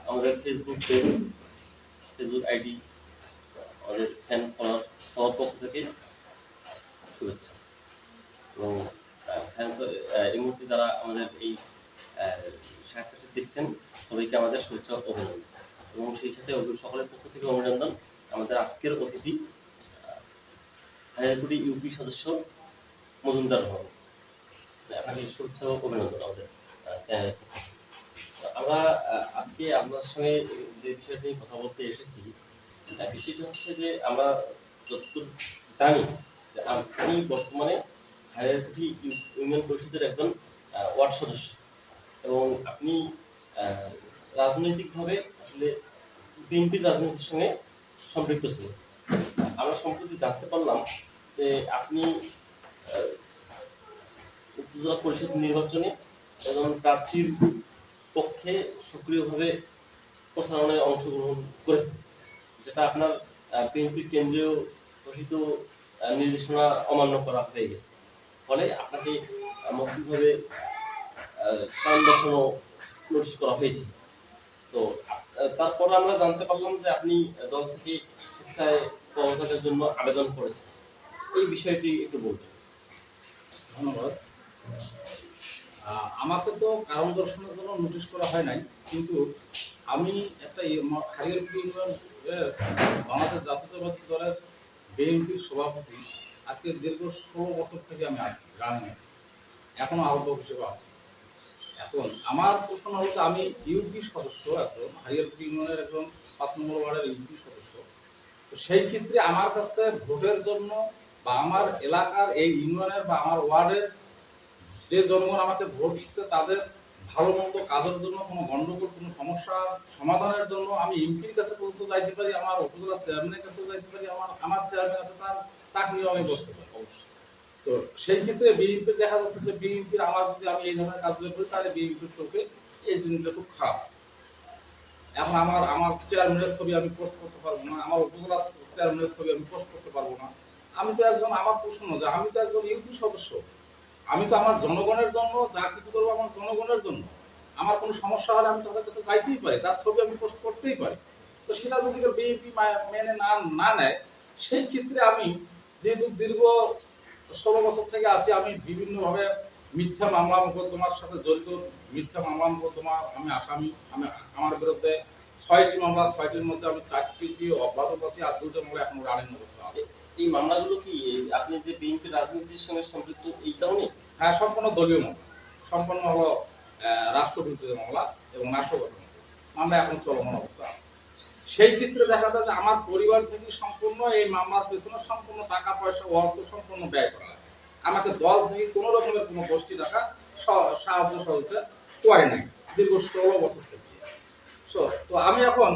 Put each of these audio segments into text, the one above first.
আমাদের Facebook page, Facebook ID, আমাদের fan follower সবার পক্ষ থেকে শুভেচ্ছা। এবং এই মুহূর্তে যারা আমাদের এই সাক্ষাৎটি দেখছেন সবাইকে আমাদের শুভেচ্ছা অভিনন্দন, এবং সেই সাথে সকলের পক্ষ থেকে অভিনন্দন আমাদের আজকের অতিথি হাজারকুটি ইউপি সদস্য মজুমদার রহমান। আপনাকে শুভেচ্ছা ও অভিনন্দন আমাদের চ্যানেলের পক্ষ থেকে। আমরা আজকে আপনার সঙ্গে যে বিষয়টি নিয়ে কথা বলতে এসেছি, বিষয়টি হচ্ছে যে আমরা যতদূর জানি যে আপনি বর্তমানে হাজারকুটি ইউনিয়ন পরিষদের একজন ওয়ার্ড সদস্য, এবং আপনি রাজনৈতিকভাবে আসলে বিএনপির রাজনীতির সঙ্গে সম্পৃক্ত ছিলেন। আমরা সম্প্রতি জানতে পারলাম যে আপনি উপজেলা পরিষদ নির্বাচনে একজন প্রার্থীর পক্ষে সক্রিয়ভাবে প্রচারণায় অংশগ্রহণ করেছে, যেটা আপনার বিএনপির কেন্দ্রীয় ঘোষিত নির্দেশনা অমান্য করা হয়ে গেছে। ফলে আপনাকে মৌখিকভাবে কারণ দর্শানো নোটিশ করা হয়েছে। তো তারপর আমরা জানতে পারলাম যে আপনি দল থেকে স্বেচ্ছায় পদত্যাগের জন্য আবেদন করেছেন। এই বিষয়টি একটু বলবেন। ধন্যবাদ। আমাকে তো কারণ দর্শনের জন্য নোটিশ করা হয় নাই, কিন্তু আমি একটা হারিয়ারপুর ইউনিয়ন বাংলাদেশ জাতীয়তাবাদী দলের বিএনপির সভাপতি আজকে দীর্ঘ 16 বছর থেকে আমি আছি, রানিং আছি, এখনো আহ্বায়ক হিসেবে আছি। এখন আমার প্রশ্ন হচ্ছে, আমি ইউপি সদস্য, একজন হারিয়ারপুর ইউনিয়নের একজন 5 নম্বর ওয়ার্ডের ইউপি সদস্য। তো সেই ক্ষেত্রে আমার কাছে ভোটের জন্য বা আমার এলাকার এই ইউনিয়নের বা আমার ওয়ার্ডের যে জনগণ আমাকে ভোট দিচ্ছে তাদের ভালো মন্দ কাজের জন্য, কোনো গন্ডগোল, কোনো সমস্যা সমাধানের জন্য আমি এমপির কাছে পর্যন্ত যাইতে পারি, আমার উপজেলা চেয়ারম্যানের কাছে যাইতে পারি, আমার চেয়ারম্যান আছে তাকে নিয়ে আমি বসতে পারি অবশ্যই। তো সেই ক্ষেত্রে বিএনপি দেখা যাচ্ছে যে বিএনপির আমার যদি আমি এই ধরনের কাজগুলো করি তাহলে বিএনপির চোখে এই জিনিসটা খুব খারাপ। এখন আমার চেয়ারম্যানের ছবি আমি পোস্ট করতে পারবো না, আমার উপজেলা চেয়ারম্যানের ছবি আমি পোস্ট করতে পারবো না। আমি তো একজন, আমার প্রশ্ন যে আমি তো একজন ইউপি সদস্য, আমি তো আমার জনগণের জন্য যা কিছু করবো আমার জনগণের জন্য। আমার কোনো সমস্যা হলে আমি তাদের কাছে যাইতেই পারি, তার ছবি আমি পোস্ট করতেই পারি। তো সেটা যদি বিএনপি মেনে না নেয়, সেই ক্ষেত্রে আমি যেহেতু দীর্ঘ 16 বছর থেকে আছি, আমি বিভিন্নভাবে মিথ্যা মামলা মোকদ্দমার সাথে জড়িত, মিথ্যা মামলা মোকদ্দমা আমি আসামি। আমার বিরুদ্ধে 6টি মামলা, 6টির মধ্যে আমি 4টি অব্যাহত আছি, আর 2টা মামলা এখন রানিং অবস্থা আছে। এই মামলাগুলো কি আপনি যে বিএনপি রাজনীতির সঙ্গে সম্পৃক্ত এই কারণে? হ্যাঁ, সম্পূর্ণ দলীয় মামলা, সম্পূর্ণ হলো রাষ্ট্রবিরোধী মামলা এবং নাশকতার মামলা এখন চলমান অবস্থা আছে। সেই ক্ষেত্রে দেখা যায় যে আমার পরিবার থেকে সম্পূর্ণ এই মামলার পেছনে সম্পূর্ণ টাকা পয়সা, অর্থ সম্পূর্ণ ব্যয় করা লাগে। আমাকে দল থেকে কোনো রকমের কোনো গোষ্ঠী টাকা সাহায্য সহযোগিতা করে নাই দীর্ঘ 16 বছর থেকে। তো আমি এখন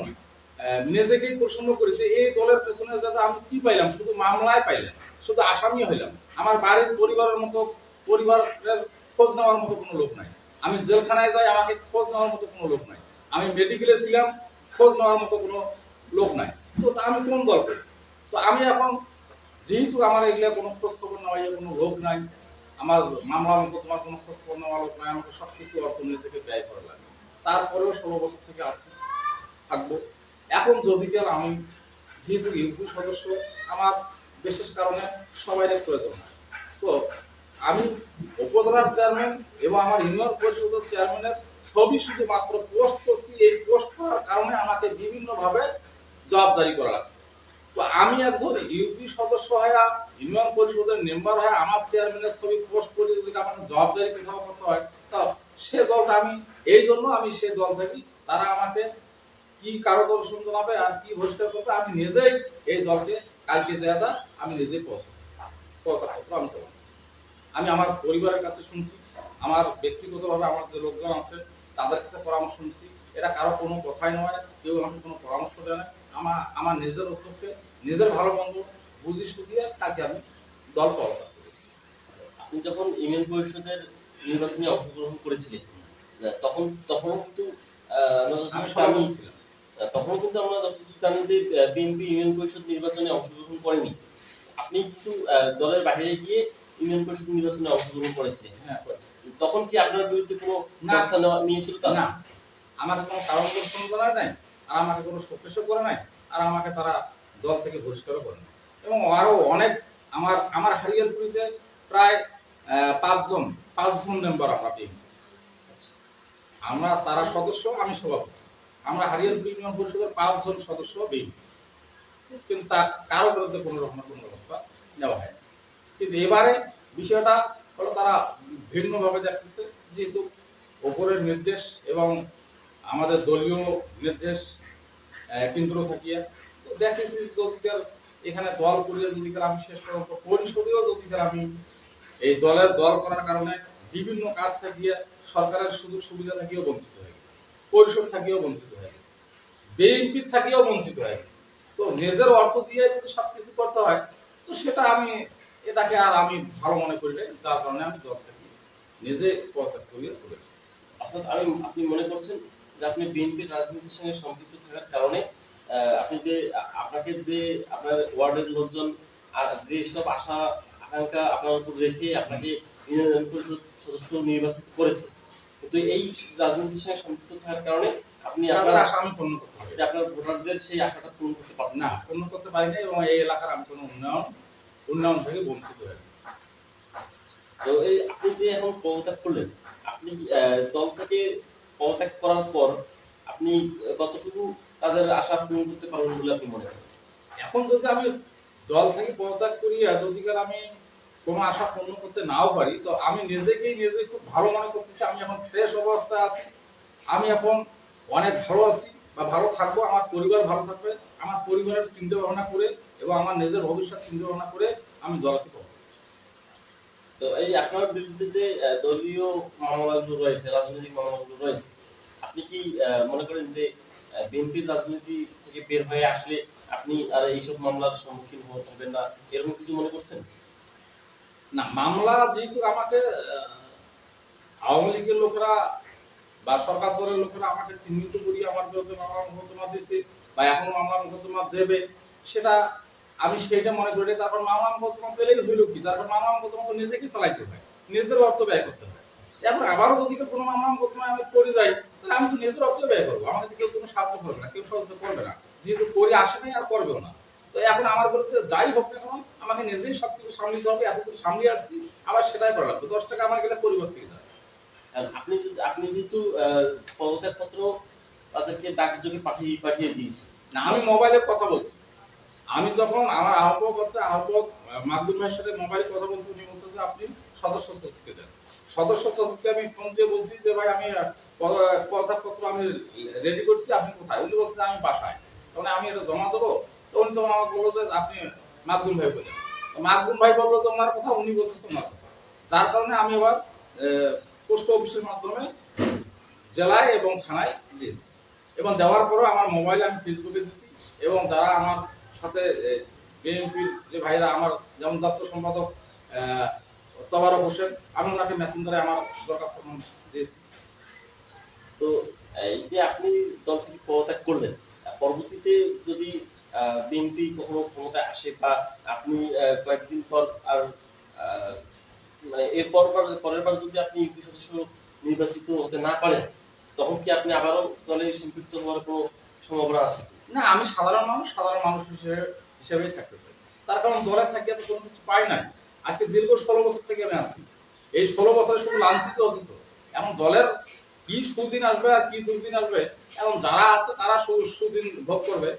নিজেকেই প্রশ্ন করি যে এই দলের পেছনে যাতে আমি কি পাইলাম? শুধু মামলায় পাইলাম, শুধু আসামি হইলাম। আমার বাড়ির পরিবারের খোঁজ নেওয়ার মতো কোনো লোক নাই। আমি জেলখানায় যাই, আমাকে খোঁজ নেওয়ার মতো কোনো লোক নাই। আমি মেডিকেলে ছিলাম, খোঁজ নেওয়ার মতো কোনো লোক নাই। তো আমি কোন দল করি? তো আমি এখন যেহেতু আমার এগুলা কোনো খোঁজ খবর নেওয়া কোনো লোক নাই, আমার মামলা তোমার কোনো খোঁজ খবর নেওয়া লোক নাই, আমাকে সবকিছু অর্থ নিজেকে ব্যয় করা লাগে। তারপরেও 16 বছর থেকে আছি, থাকবো। এখন যদি আমি যেহেতু ইউপি সদস্য, আমার বিশেষ কারণে সবাই প্রয়োজন হয়। তো আমি উপজেলার চেয়ারম্যান এবং আমার ইউনিয়ন পরিষদের চেয়ারম্যানের ছবি শুধুমাত্র পোস্ট করছি। এই পোস্ট করার কারণে আমাকে বিভিন্নভাবে জবাবদারি করা লাগছে। তো আমি একজন ইউপি সদস্য হয়ে, ইউনিয়ন পরিষদের মেম্বার হয়ে আমার চেয়ারম্যানের ছবি পোস্ট করে যদি আমাকে জবাবদারি কোথাও করতে হয়, তা সে দলটা আমি এই জন্য আমি সে দল থাকি, তারা আমাকে কি কারো দর্শন জানাবে আর কি বহিষ্কার করবে, আমি নিজেই এই দলকে কালকে যাওয়া আমি নিজেই পত্র আমি চালাচ্ছি। আমি আমার পরিবারের কাছে শুনছি, আমার ব্যক্তিগতভাবে আমার যে লোকজন আছে তাদের কাছে পরামর্শ শুনছি। এটা কারো কোনো কথাই নয়, কেউ আমাকে কোনো পরামর্শ দেয় না। আমার নিজের উদ্যোগকে, নিজের ভালো মন্দ বুঝি সুঝিয়ে তাকে আমি দল পদত্যাগ করি। আপনি যখন ইউনিয়ন পরিষদের নির্বাচনে অংশগ্রহণ করেছিলেন, তখন কিন্তু আমি সভাপতি ছিলাম। তখন কিন্তু আমরা যতটুকু জানি যে বিএনপি ইউনিয়ন পরিষদ নির্বাচনে অংশগ্রহণ করেনি। আপনি কিন্তু দলের বাইরে গিয়ে ইউনিয়ন পরিষদ নির্বাচনে অংশগ্রহণ করেছিলেন। হ্যাঁ, তখন কি আপনার বিরুদ্ধে কোনো ব্যবস্থা নিয়েছিল? না, আমাকে কোনো কারণ দর্শন জানায় নাই, আর আমাকে কোনো শোকেশও করে নাই, আর আমাকে তারা দল থেকে বহিষ্কারও করে নাই। এবং আরো অনেক আমার হারিয়ারপুরিতে প্রায় পাঁচজন মেম্বার আমরা পেয়ে, আমরা তারা সদস্য, আমি সভাপতি, আমরা হারিয়ারপুর ইউনিয়ন পরিষদের 5 জন সদস্য বিএনপি, কিন্তু তার কারো বিরুদ্ধে কোনো রকমের কোনো ব্যবস্থা নেওয়া হয়। কিন্তু এবারে বিষয়টা হলো তারা ভিন্নভাবে দেখতেছে, যেহেতু ওপরের নির্দেশ এবং আমাদের দলীয় নির্দেশ কিন্তু থাকিয়া, তো দেখেছি যদি এখানে দল করিয়া যদি আমি শেষ পর্যন্ত পরিষদেও যদি আমি এই দল করার কারণে বিভিন্ন কাজ থাকিয়া সরকারের সুযোগ সুবিধা থাকিও বঞ্চিত হয়ে গেছে, পরিষদ থাকিও বঞ্চিত হয়ে গেছে, বিএনপি থাকিও বঞ্চিত হয়ে গেছে। তো নিজের অর্থ দিয়ে যদি সবকিছু করতে হয়, তো সেটা এটাকে আর আমি ভালো মনে করি না, যার কারণে আমি দল থেকে নিজে পদত্যাগ করিয়ে চলে গেছি। আপনি মনে করছেন যে আপনি বিএনপির রাজনীতির সঙ্গে সম্পৃক্ত থাকার কারণে আপনাকে যে আপনার ওয়ার্ডের লোকজন যে সব আশা আকাঙ্ক্ষা আপনার উপর রেখে আপনাকে ইউনিয়ন পরিষদ সদস্য নির্বাচিত করেছে, কিন্তু এই রাজনীতির সঙ্গে সম্পৃক্ত থাকার কারণে আপনি তাদের আশা আমি পূর্ণ করতে পারি না, আপনার ভোটারদের সেই আশাটা পূরণ করতে পারছেন না, পূর্ণ করতে পারি না, এবং এই এলাকার আমি কোনো উন্নয়ন থেকে বঞ্চিত হয়ে গেছি। তো এই আপনি যে এখন পদত্যাগ করলেন, আপনি দল থেকে পদত্যাগ করার পর আপনি কতটুকু তাদের আশা পূরণ করতে পারবেন বলে আপনি মনে করেন? এখন যদি আমি দল থেকে পদত্যাগ করি, যদি আমি কোনো আশা পূর্ণ করতে নাও পারি, তো আমি নিজে খুব ভালো মনে করতেছি, আমি এখন ফ্রেশ অবস্থায় আছি, আমি এখন অনেক ভালো আছি বা ভালো থাকবো, আমার পরিবার ভালো থাকবে, আমার পরিবারের চিন্তা ভাবনা করে এবং আমার নিজের ভবিষ্যৎ চিন্তা ভাবনা করে আমি দলকে পদত্যাগ করছি। তো এই আপনার বিরুদ্ধে যে দলীয় মামলাগুলো রয়েছে, রাজনৈতিক মামলাগুলো রয়েছে, আপনি কি মনে করেন যে বিএনপির রাজনীতি থেকে বের হয়ে আসলে আপনি আর এইসব মামলার সম্মুখীন হবেন না, এরকম কিছু মনে করছেন? না, মামলা যেহেতু আমাকে আওয়ামী লীগের লোকেরা বা সরকার দলের লোকেরা আমাকে চিহ্নিত করিয়ে আমার বিরুদ্ধে মামলা মোকদ্দমা দিয়েছে বা এখন মামলা মোকদ্দমা দেবে, সেটা আমি সেইটা মনে করি। তারপর মামলা মোকদ্দমা পেলেই হইল কি, তারপর মামলা মোকদ্দমা তো নিজেকে চালাইতে হয়, নিজের অর্থ ব্যয় করতে হয়। এখন আবারও যদি কোনো মামলা মোকদ্দমা আমি করে যাই, তাহলে আমি তো নিজের অর্থ ব্যয় করবো, আমাকে তো কেউ কোনো সাহায্য করবে না, কেউ সহযোগিতা করবে না, যেহেতু করে আসে নাই আর করবেও না। তো এখন আমার বিরুদ্ধে যাই হোক না কেন, আমাকে নিজেই সবকিছু সামলিতে হবে, এতটুকু সামলিয়ে আসছি, আবার সেটাই করা লাগবে। 10 টাকা আমার গেলে পরিবার থেকে যায়। আপনি যেহেতু পদত্যাগ পত্র তাদেরকে ডাকযোগে পাঠিয়ে দিয়েছেন। না, আমি মোবাইলে কথা বলছি। আমি যখন আমার আহ্বায়ক আছে, আহ্বায়ক মাকদুম ভাইয়ের সাথে মোবাইলে কথা বলছি, উনি বলছে যে আপনি সদস্য সচিবকে দেন। সদস্য সচিবকে আমি ফোন দিয়ে বলছি যে ভাই আমি পদত্যাগপত্র আমি রেডি করছি, আপনি কোথায়? উনি বলছে আমি বাসায়। তখন আমি এটা জমা দেবো, তো উনি তখন আমাকে বললো যে আপনি মাকদুম ভাই বলেন। মাকদুম ভাই বললো যে ওনার কথা, উনি বলতেছে ওনার কথা। যার কারণে আমি এবার পোস্ট অফিসের মাধ্যমে জেলায় এবং থানায় দিয়েছি, এবং দেওয়ার পরেও আমার মোবাইলে আমি ফেসবুকে দিছি, এবং যারা আমার সাথে বিএনপির যে ভাইরা, আমার যেমন দপ্তর সম্পাদক তবারক হোসেন, আমি ওনাকে মেসেঞ্জারে আমার দরখাস্ত দিয়েছি। তো এই যে আপনি দল থেকে পদত্যাগ করলেন, পরবর্তীতে যদি বিএনপি কখনো ক্ষমতায় আসে বা আপনি কয়েকদিন পর আর মানে পরের বার যদি আপনি ইউপি সদস্য নির্বাচিত হতে না পারেন, তখন কি আপনি আবারও দলে সম্পৃক্ত হওয়ার কোনো সম্ভাবনা আছে? না, আমি সাধারণ মানুষ হিসেবেই থাকতে চাই। তার কারণ দলে থাকিয়ে তো কোনো কিছু পাই নাই। আজকে দীর্ঘ 16 বছর থেকে আমি আছি, এই 16 বছরে শুধু লাঞ্ছিত হচ্ছি। তো এখন দলের কি সুদিন আসবে আর কি দুর্দিন আসবে, এখন যারা আছে তারা সুদিন ভোগ করবে,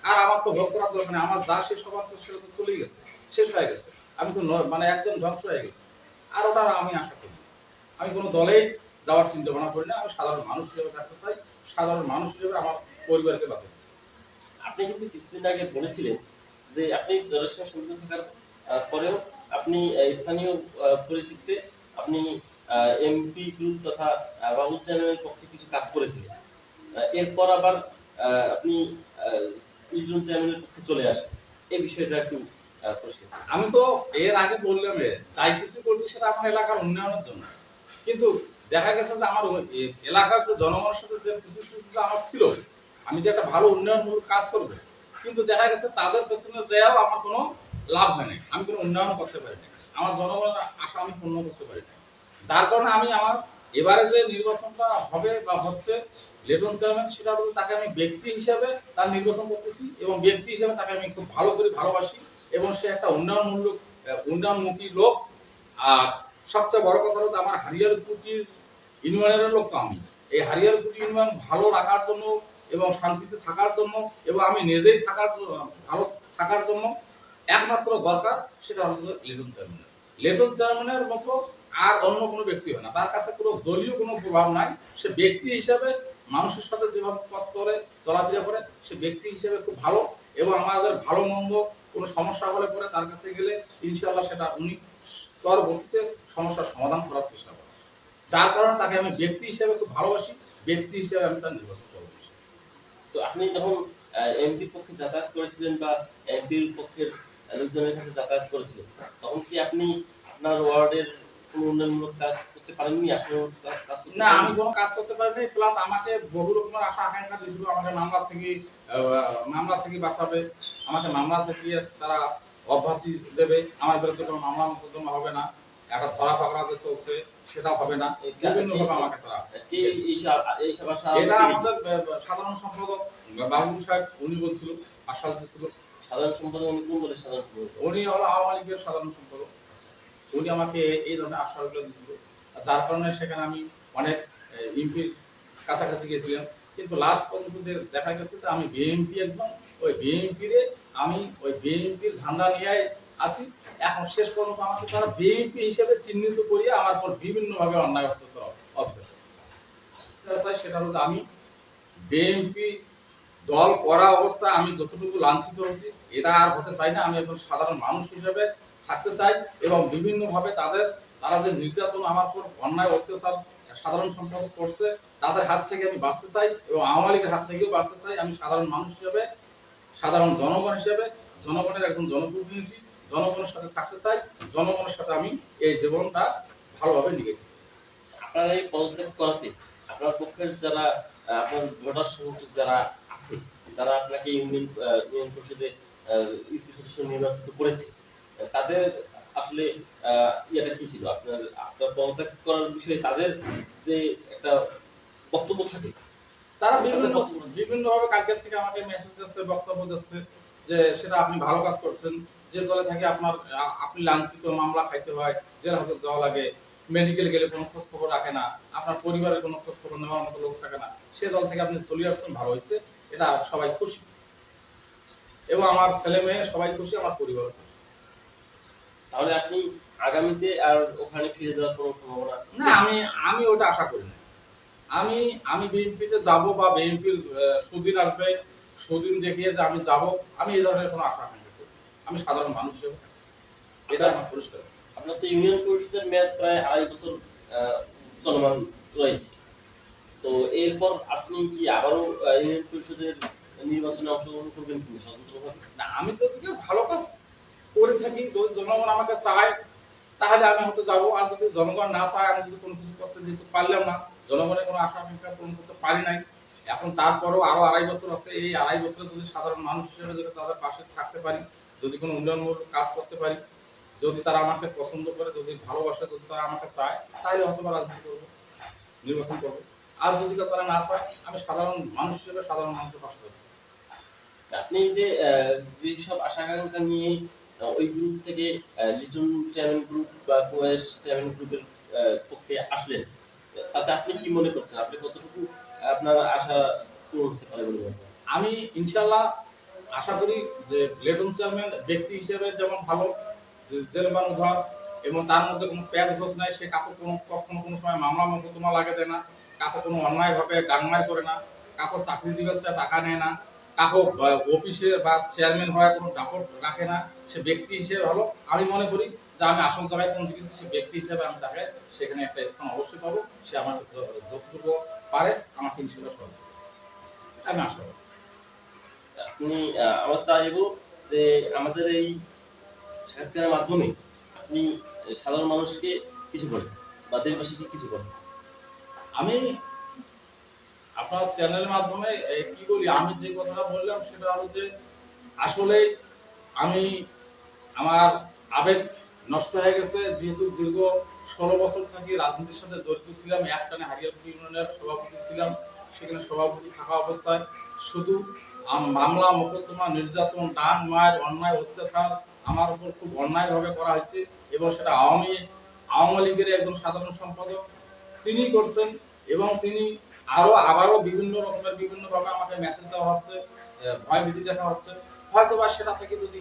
আর আমার তো ভোগ করার দরকার নেই। আমার যা শেষ হবার তো সেটা তো চলেই গেছে, শেষ হয়ে গেছে। আমি তো মানে একদম ধ্বংস হয়ে গেছি, আর ওটা আমি আশা করি। আমি কোনো দলেই যাওয়ার চিন্তা ভাবনা করি না, আমি সাধারণ মানুষ হিসেবে থাকতে চাই, সাধারণ মানুষ হিসেবে আমার পরিবারকে বাঁচাতে চাই। আপনি কিন্তু কিছুদিন আগে বলেছিলেন যে আপনি দলের সঙ্গে সম্পৃক্ত থাকার পরেও আপনি স্থানীয় পলিটিক্সে আপনি এমপি গ্রুপ তথা বাবুল চ্যানেলের পক্ষে কিছু কাজ করেছিলেন। এরপর আবার আপনি ইজরুল চ্যানেলের পক্ষে চলে আসেন, এই বিষয়টা একটু প্রশ্ন। আমি তো এর আগে বললাম, যাই কিছু করছি সেটা আমার এলাকার উন্নয়নের জন্য, কিন্তু দেখা গেছে যে আমার এলাকার যে জনগণের সাথে যে প্রতিশ্রুতিটা আমার ছিল, আমি যে একটা ভালো উন্নয়নমূলক কাজ করবে, কিন্তু দেখা গেছে তাদের পেছনে যাও আমার কোনো লাভ হয় নাই, আমি কোনো উন্নয়ন করতে পারি না, আমার জনগণের আশা আমি পূর্ণ করতে পারি না। যার কারণে আমি আমার এবারে যে নির্বাচনটা হবে বা হচ্ছে, লিটন চেয়ারম্যান সেটা হলো তাকে আমি ব্যক্তি হিসাবে তার নির্বাচন করতেছি এবং ব্যক্তি হিসাবে তাকে আমি খুব ভালো করে ভালোবাসি এবং সে একটা উন্নয়নমুখী লোক। আর সবচেয়ে বড় কথা হচ্ছে আমার হারিয়ারকুটির ইউনিয়নের লোক তো আমি এই হারিয়ারকুটি ইউনিয়ন ভালো রাখার জন্য এবং শান্তিতে থাকার জন্য এবং আমি নিজেই ভালো থাকার জন্য একমাত্র দরকার সেটা হলো লিটন চেয়ারম্যান। লিটন চেয়ারম্যানের মতো আর অন্য কোনো ব্যক্তি হয় না, তার কাছে কোনো দলীয় কোনো প্রভাব নাই। সে ব্যক্তি হিসাবে মানুষের সাথে যেভাবে পথ চলাফেরা করে সে ব্যক্তি হিসেবে খুব ভালো এবং আমাদের ভালো মন্দ কোনো সমস্যা হলে পরে তার কাছে গেলে ইনশাআল্লাহ সেটা উনি পরবর্তীতে সমস্যার সমাধান করার চেষ্টা করেন। যার কারণে তাকে আমি ব্যক্তি হিসেবে খুব ভালোবাসি, ব্যক্তি হিসেবে আমি তার নির্বাচন করব। তো আপনি যখন এমপির পক্ষে যাতায়াত করেছিলেন বা এমপির পক্ষের লোকজনের কাছে যাতায়াত করেছিলেন, তখন কি আপনি আপনার ওয়ার্ডের কোনো উন্নয়নমূলক কাজ করতে পারেননি? আসলে কাজ করতে না, আমি কোনো কাজ করতে পারিনি। প্লাস আমাকে বহু রকমের আশা আকাঙ্ক্ষা দিয়েছিল আমাকে মামলা থেকে বাঁচাবে, আমাকে মামলা থেকে তারা অব্যাহতি দেবে, আমার বিরুদ্ধে কোনো মামলা মোকদ্দমা হবে না, একটা ধরা পাকড়া যে চলছে সেটা হবে না, বিভিন্নভাবে আমাকে তারা কি এইসব আশা এটা আমাদের সাধারণ সম্পাদক বাবুল সাহেব উনি বলছিল, আশ্বাস দিয়েছিল। সাধারণ সম্পাদক উনি কোন দলের সাধারণ সম্পাদক? উনি হলো আওয়ামী লীগের সাধারণ সম্পাদক। উনি আমাকে এই ধরনের আশ্বাসগুলো দিয়েছিল, যার কারণে সেখানে আমি অনেক এমপির কাছাকাছি গিয়েছিলাম, কিন্তু লাস্ট পর্যন্ত দেখা গেছে যে আমি বিএনপি একজন, ওই বিএনপির ঝান্ডা নিয়ে আসি। এখন শেষ পর্যন্ত আমাকে তারা বিএনপি হিসেবে চিহ্নিত করিয়ে আমার পর বিভিন্নভাবে অন্যায় অত্যাচার অভিযোগ করছে। সেটা হলো যে আমি বিএনপি দল করা অবস্থায় আমি যতটুকু লাঞ্ছিত হয়েছি এটা আর হতে চাই না। আমি একজন সাধারণ মানুষ হিসেবে থাকতে চাই এবং বিভিন্নভাবে তারা যে নির্যাতন আমার উপর অন্যায় অত্যাচার সাধারণ সম্পাদক করছে তাদের হাত থেকে আমি বাঁচতে চাই এবং আওয়ামী লীগের হাত থেকেও বাঁচতে চাই। আমি সাধারণ মানুষ হিসেবে, সাধারণ জনগণ হিসেবে, জনগণের একজন জনপ্রতিনিধি, জনগণের সাথে থাকতে চাই, জনগণের সাথে আমি এই জীবনটা ভালোভাবে নিয়ে যেতে চাই। আপনার এই পদত্যাগ করাতে আপনার পক্ষের যারা আপনার ভোটার সমর্থক যারা আছে, তারা আপনাকে ইউনিয়ন পরিষদে ইউপি সদস্য নির্বাচিত করেছে, তাদের আসলে ইয়েটা কি ছিল? আপনার পদত্যাগ করার বিষয়ে তাদের যে একটা বক্তব্য থাকে, তারা বিভিন্নভাবে কালকের থেকে আমাকে মেসেজ দিচ্ছে, বক্তব্য দিচ্ছে যে সেটা আপনি ভালো কাজ করছেন, যে দলে থাকে আপনি লাঞ্ছিত, মামলা খাইতে হয়, জেল হাজত যাওয়া লাগে, মেডিকেল গেলে কোনো খোঁজ খবর রাখে না, আপনার পরিবারের কোনো খোঁজ খবর নেওয়ার মতো লোক থাকে না, সে দল থেকে আপনি চলে আসছেন, ভালো হয়েছে, এটা সবাই খুশি এবং আমার ছেলে মেয়ে সবাই খুশি, আমার পরিবার খুশি। তাহলে আপনি আগামীতে আর ওখানে ফিরে যাওয়ার কোনো সম্ভাবনা? না, আমি ওটা আশা করি না। আমি বিএনপিতে যাব বা বিএনপির সুদিন আসবে, সুদিন দেখিয়ে যে আমি যাব, আমি এই ধরনের কোনো আশা আকাঙ্ক্ষা করি না। আমি সাধারণ মানুষ হিসেবে এটা আমার পরিষ্কার। আপনার তো ইউনিয়ন পরিষদের মেয়াদ প্রায় 2.5 বছর চলমান রয়েছে, তো এরপর আপনি কি আবারও ইউনিয়ন পরিষদের নির্বাচনে অংশগ্রহণ করবেন কি স্বতন্ত্রভাবে? না, আমি যদি ভালো কাজ করে থাকি, যদি জনগণ আমাকে চায় তাহলে আমি হয়তো যাবো, আর যদি জনগণ না চায়, আমি যদি কোনো কিছু করতে যেতে পারলাম না, জনগণের কোনো আশা আকাঙ্ক্ষা পূরণ করতে পারি নাই, এখন তারপরেও আরো 2.5 বছর আছে, এই 2.5 বছরে যদি সাধারণ মানুষ হিসেবে যদি তাদের পাশে থাকতে পারি, যদি কোনো উন্নয়নমূলক কাজ করতে পারি, যদি তারা আমাকে পছন্দ করে, যদি ভালোবাসে, যদি তারা আমাকে চায়, তাহলে হয়তো রাজনীতি করবো, নির্বাচন করবো। আর যদি তারা না চায়, আমি সাধারণ মানুষ হিসেবে সাধারণ মানুষের পাশে থাকবো। আপনি যে যেসব আশা আকাঙ্ক্ষা নিয়ে ওই গ্রুপ থেকে লিটন চেয়ারম্যান গ্রুপ বা কোয়েস চেয়ারম্যান গ্রুপের পক্ষে আসলেন, তাতে আপনি কি মনে করছেন? আপনি কতটুকু আপনার আশা পূরণ হতে পারে বলে মনে করেন? আমি ইনশাল্লাহ আশা করি যে লিটন চেয়ারম্যান ব্যক্তি হিসেবে যেমন ভালো, জেলবান উদ্ধার এবং তার মধ্যে কোনো প্যাচ ঘোষ নাই, সে কখনো কোনো সময় মামলা মোকদ্দমা লাগে দেয় না, কাউকে কোনো অন্যায়ভাবে ডাংমার করে না, কাউকে চাকরি দিবার চায় টাকা নেয় না, কাউকে অফিসে বা চেয়ারম্যান হওয়ার কোনো দাপট রাখে না, সে ব্যক্তি হিসেবে ভালো। আমি মনে করি যে আমি আসল জায়গায় পৌঁছে গেছি, সে ব্যক্তি হিসেবে আমি তাকে সেখানে একটা স্থান অবশ্যই পাবো, সে আমাকে যতটুকু পারে আমাকে ইনশাল্লাহ সহযোগিতা করবে, আমি আশা করি। আপনি আমরা চাইবো যে আমাদের এই সাক্ষাৎকারের মাধ্যমে আপনি সাধারণ মানুষকে কিছু বলেন বা দেশবাসীকে কিছু বলেন। আমি আপনার চ্যানেলের মাধ্যমে কি বলি, আমি যে কথাটা বললাম সেটা হলো যে আসলে আমি আমার আবেগ নষ্ট হয়ে গেছে, যেহেতু দীর্ঘ 16 বছর থেকে রাজনীতির সাথে জড়িত ছিলাম, একটানে হারিয়ারপুর ইউনিয়নের সভাপতি ছিলাম, সেখানে সভাপতি থাকা অবস্থায় শুধু মামলা মোকদ্দমা নির্যাতন ডান মায়ের অন্যায় অত্যাচার আমার উপর খুব অন্যায়ভাবে করা হয়েছে এবং সেটা আওয়ামী লীগের একজন সাধারণ সম্পাদক তিনি করছেন এবং তিনি আবারও বিভিন্ন রকমের বিভিন্নভাবে আমাকে মেসেজ দেওয়া হচ্ছে, ভয়ভীতি দেখা হচ্ছে। হয়তোবা সেটা থেকে যদি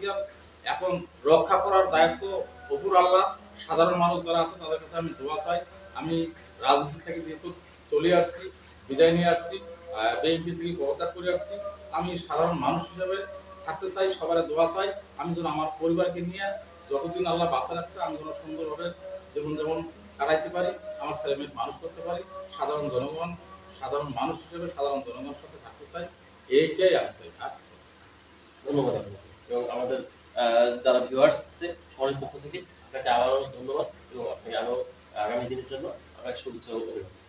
এখন রক্ষা করার দায়িত্ব উপর আল্লাহ, সাধারণ মানুষ যারা আছে তাদের কাছে আমি দোয়া চাই। আমি রাজনীতি থেকে যেহেতু চলে আসছি, বিদায় নিয়ে আসছি, বিএনপি থেকে পদত্যাগ করে আসছি, আমি সাধারণ মানুষ হিসেবে থাকতে চাই, সবার দোয়া চাই। আমি যেন আমার পরিবারকে নিয়ে যতদিন আল্লাহ বাঁচা রাখছে আমি যেন সুন্দরভাবে জীবনযাপন কাটাইতে পারি, আমার ছেলে মেয়ে মানুষ করতে পারি, সাধারণ মানুষ হিসেবে সাধারণ জনগণের সাথে থাকতে চাই। এইটাই আমি চাই। আচ্ছা, ধন্যবাদ আপনাকে এবং আমাদের যারা ভিউয়ার্স আছে সবার পক্ষ থেকে আপনাকে আবারও ধন্যবাদ এবং আপনাকে আরো আগামী দিনের জন্য আপনাকে শুভেচ্ছা ও অভিনন্দন।